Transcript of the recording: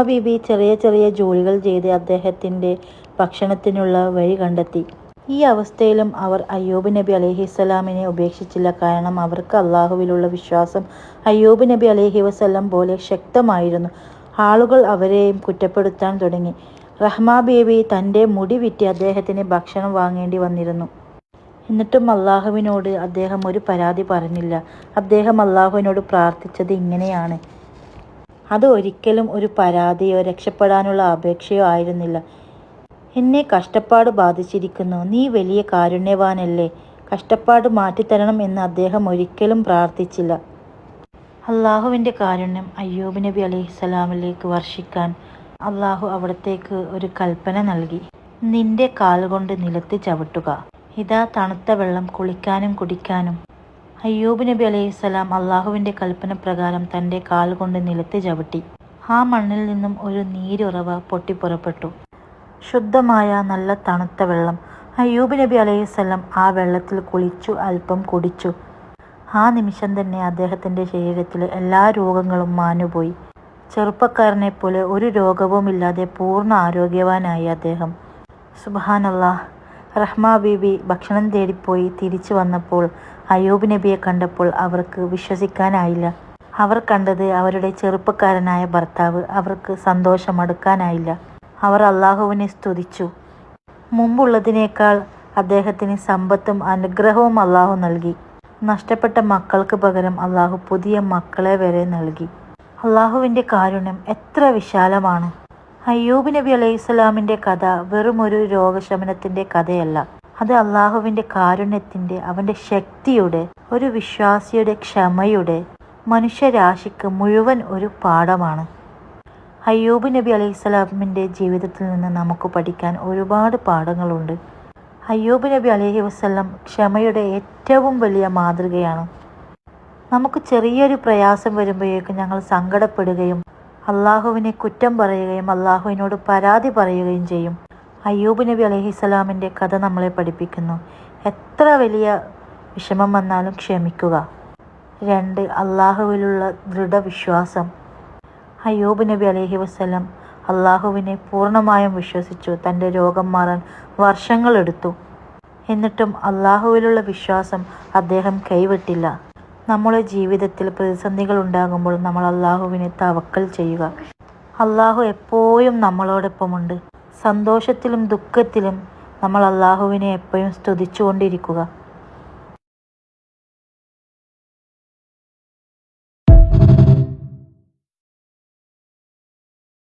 ബീബി ചെറിയ ചെറിയ ജോലികൾ ചെയ്ത് അദ്ദേഹത്തിൻ്റെ ഭക്ഷണത്തിനുള്ള വഴി കണ്ടെത്തി. ഈ അവസ്ഥയിലും അവർ അയ്യൂബ് നബി അലൈഹിസ്സലാമിനെ ഉപേക്ഷിച്ചില്ല. കാരണം അവർക്ക് അള്ളാഹുവിലുള്ള വിശ്വാസം അയ്യൂബ് നബി അലൈഹി വസല്ലം പോലെ ശക്തമായിരുന്നു. ആളുകൾ അവരെയും കുറ്റപ്പെടുത്താൻ തുടങ്ങി. റഹ്മ ബീബി തൻ്റെ മുടി വിറ്റ് അദ്ദേഹത്തിന് ഭക്ഷണം വാങ്ങേണ്ടി വന്നിരുന്നു. എന്നിട്ടും അള്ളാഹുവിനോട് അദ്ദേഹം ഒരു പരാതി പറഞ്ഞില്ല. അദ്ദേഹം അള്ളാഹുവിനോട് പ്രാർത്ഥിച്ചത് ഇങ്ങനെയാണ്. അത് ഒരിക്കലും ഒരു പരാതിയോ രക്ഷപ്പെടാനുള്ള അപേക്ഷയോ ആയിരുന്നില്ല. എന്നെ കഷ്ടപ്പാട് ബാധിച്ചിരിക്കുന്നു, നീ വലിയ കാരുണ്യവാനല്ലേ, കഷ്ടപ്പാട് മാറ്റിത്തരണം എന്ന് അദ്ദേഹം ഒരിക്കലും പ്രാർത്ഥിച്ചില്ല. അള്ളാഹുവിൻ്റെ കാരുണ്യം അയ്യൂബ് നബി അലൈഹിസ്സലാമിലേക്ക് വർഷിക്കാൻ അള്ളാഹു അവിടത്തേക്ക് ഒരു കൽപ്പന നൽകി. നിന്റെ കാലുകൊണ്ട് നിലത്ത് ചവിട്ടുക. ഇതാ തണുത്ത വെള്ളം കുളിക്കാനും കുടിക്കാനും. അയ്യൂബ് നബി അലൈഹിസ്സലാം അള്ളാഹുവിൻ്റെ കൽപ്പന പ്രകാരം തൻ്റെ കാലുകൊണ്ട് നിലത്ത് ചവിട്ടി. ആ മണ്ണിൽ നിന്നും ഒരു നീരുറവ പൊട്ടിപ്പുറപ്പെട്ടു. ശുദ്ധമായ നല്ല തണുത്ത വെള്ളം. അയ്യൂബ് നബി അലൈഹിസ്സലാം ആ വെള്ളത്തിൽ കുളിച്ചു, അല്പം കുടിച്ചു. ആ നിമിഷം തന്നെ അദ്ദേഹത്തിൻ്റെ ശരീരത്തിലെ എല്ലാ രോഗങ്ങളും മാഞ്ഞുപോയി. ചെറുപ്പക്കാരനെ പോലെ ഒരു രോഗവുമില്ലാതെ പൂർണ്ണ ആരോഗ്യവാനായി അദ്ദേഹം. സുബ്ഹാനല്ലാഹ്. റഹ്മ ബീബി ഭക്ഷണം തേടിപ്പോയി തിരിച്ചു വന്നപ്പോൾ അയ്യൂബ് നബിയെ കണ്ടപ്പോൾ അവർക്ക് വിശ്വസിക്കാനായില്ല. അവർ കണ്ടത് അവരുടെ ചെറുപ്പക്കാരനായ ഭർത്താവ്. അവർക്ക് സന്തോഷമടുക്കാനായില്ല. അവർ അള്ളാഹുവിനെ സ്തുതിച്ചു. മുമ്പുള്ളതിനേക്കാൾ അദ്ദേഹത്തിന് സമ്പത്തും അനുഗ്രഹവും അള്ളാഹു നൽകി. നഷ്ടപ്പെട്ട മക്കൾക്ക് പകരം അള്ളാഹു പുതിയ മക്കളെ വരെ നൽകി. അള്ളാഹുവിൻ്റെ കാരുണ്യം എത്ര വിശാലമാണ്. അയ്യൂബ് നബി അലൈഹിസ്സലാമിൻ്റെ കഥ വെറുമൊരു രോഗശമനത്തിൻ്റെ കഥയല്ല. അത് അള്ളാഹുവിൻ്റെ കാരുണ്യത്തിൻ്റെ, അവൻ്റെ ശക്തിയുടെ, ഒരു വിശ്വാസിയുടെ ക്ഷമയുടെ, മനുഷ്യരാശിക്ക് മുഴുവൻ ഒരു പാഠമാണ്. അയ്യൂബ് നബി അലൈഹിസ്സലാമിൻ്റെ ജീവിതത്തിൽ നിന്ന് നമുക്ക് പഠിക്കാൻ ഒരുപാട് പാഠങ്ങളുണ്ട്. അയ്യൂബ് നബി അലൈഹി വസല്ലം ക്ഷമയുടെ ഏറ്റവും വലിയ മാതൃകയാണ്. നമുക്ക് ചെറിയൊരു പ്രയാസം വരുമ്പോഴേക്കും ഞങ്ങൾ സങ്കടപ്പെടുകയും അള്ളാഹുവിനെ കുറ്റം പറയുകയും അള്ളാഹുവിനോട് പരാതി പറയുകയും ചെയ്യും. അയ്യൂബ് നബി അലൈഹിസ്സലാമിൻ്റെ കഥ നമ്മളെ പഠിപ്പിക്കുന്നു. എത്ര വലിയ വിഷമം വന്നാലും ക്ഷമിക്കുക. 2. അള്ളാഹുവിലുള്ള ദൃഢവിശ്വാസം. അയ്യൂബ് നബി അലൈഹി വസല്ലം അള്ളാഹുവിനെ പൂർണ്ണമായും വിശ്വസിച്ചു. തൻ്റെ രോഗം മാറാൻ വർഷങ്ങളെടുത്തു. എന്നിട്ടും അള്ളാഹുവിലുള്ള വിശ്വാസം അദ്ദേഹം കൈവിട്ടില്ല. നമ്മുടെ ജീവിതത്തിൽ പ്രതിസന്ധികൾ ഉണ്ടാകുമ്പോൾ നമ്മൾ അള്ളാഹുവിനെ തവക്കൽ ചെയ്യുക. അള്ളാഹു എപ്പോഴും നമ്മളോടൊപ്പമുണ്ട്. സന്തോഷത്തിലും ദുഃഖത്തിലും നമ്മൾ അള്ളാഹുവിനെ എപ്പോഴും സ്തുതിച്ചുകൊണ്ടിരിക്കുക.